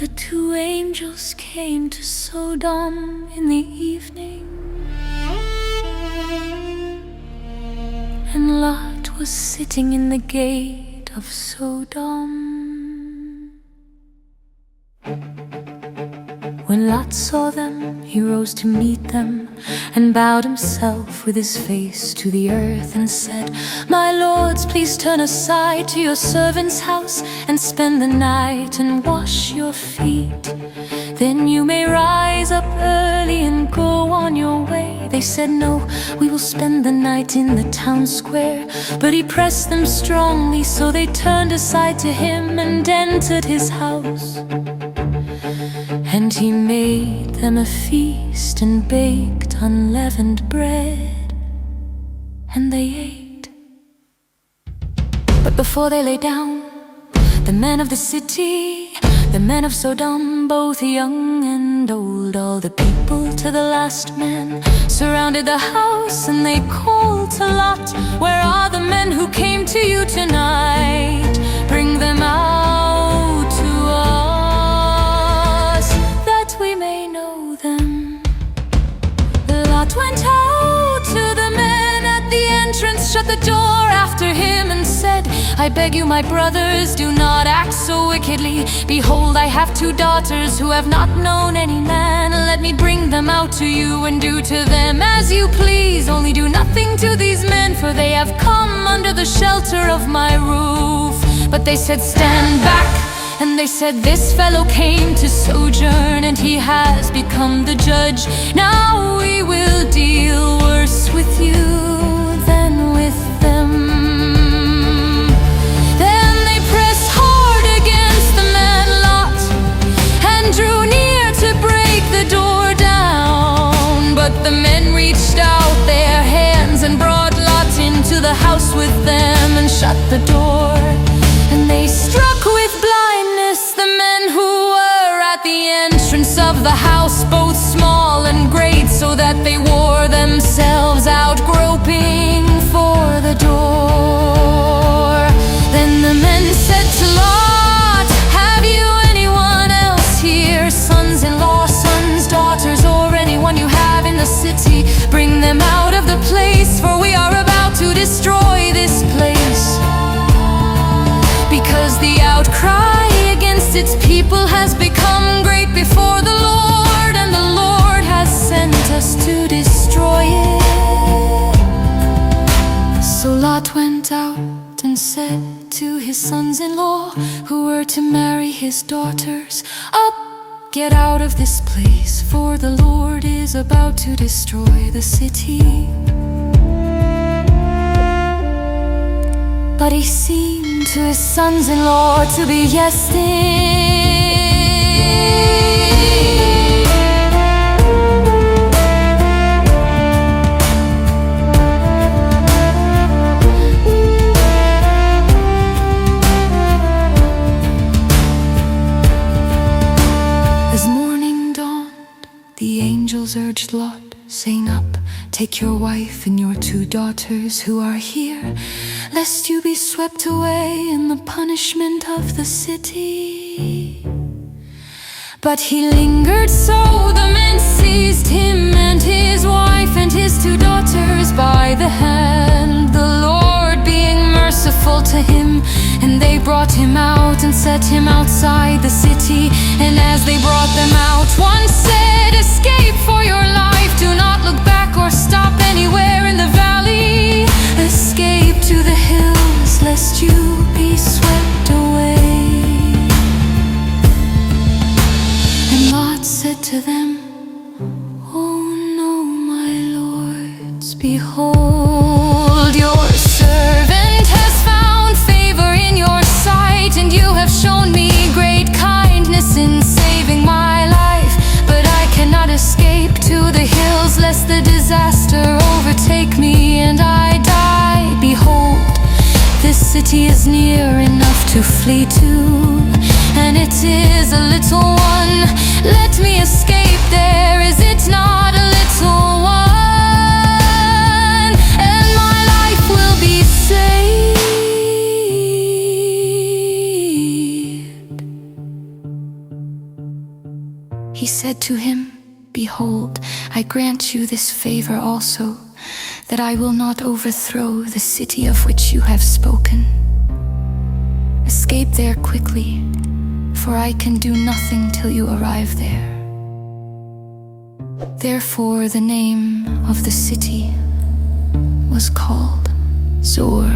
The two angels came to Sodom in the evening, and Lot was sitting in the gate of Sodom. When Lot saw them, he rose to meet them, and bowed himself with his face to the earth, and said, "My lords, please turn aside to your servant's house, and spend the night and wash your feet. Then you may rise up early and go on your way." They said, "No, we will spend the night in the town square." But he pressed them strongly, so they turned aside to him and entered his house. And he made them a feast and baked unleavened bread, and they ate. But before they lay down, the men of the city, the men of Sodom, both young and old, all the people to the last man, surrounded the house, and they called to Lot, "Where are the men who came to you tonight? Bring them out to us, that we may know them." Lot went out to the men at the entrance, shut the door after him, and said, "I beg you, my brothers, do not act so wickedly. Behold, I have two daughters who have not known any man. Let me bring them out to you, and do to them as you please. Only do nothing to these men, for they have come under the shelter of my roof." But they said, "Stand back." And they said, "This fellow came to sojourn, and he has become the judge. Now we will deal worse with you than with them." Then they pressed hard against the man Lot, and drew near to break the door down. But the men reached out their hands and brought Lot into the house with them, and shut the door. And they struck with blindness the men who were at the entrance of the house, both small and great, so that they wore themselves out groping for the door. Then the men said to Lot, "Have you anyone else here, sons-in-law, sons, daughters, or anyone you have in the city? Bring them out of the place, for we are about to destroy this place. Because the outcry against its people has become great before the Lord, and the Lord has sent us to destroy it." So Lot went out and said to his sons-in-law, who were to marry his daughters, "Up, get out of this place, for the Lord is about to destroy the city." But he seemed to his sons-in-law to be jesting. As morning dawned, the angels urged Lot, saying, "Up, take your wife and your two daughters who are here, lest you be swept away in the punishment of the city." But he lingered, so the men seized him and his wife and his two daughters by the hand, the Lord being merciful to him. And they brought him out and set him outside the city. And as they brought them out, one said, "Escape for your life, do not look back or stop anywhere in the valley. Escape to the hills, lest you be swept away." And Lot said to them, "Oh no, my lords, behold, your servant has found favor in your sight, and you have shown me great kindness in saving my life. But I cannot escape to the hills, lest the disaster overtake me and I die. Behold, this city is near enough to flee to, and it is a little one. Let me escape there, is it not a little one? And my life will be saved." said to him, "Behold, I grant you this favor also, that I will not overthrow the city of which you have spoken. Escape there quickly, for I can do nothing till you arrive there." Therefore the name of the city was called Zor.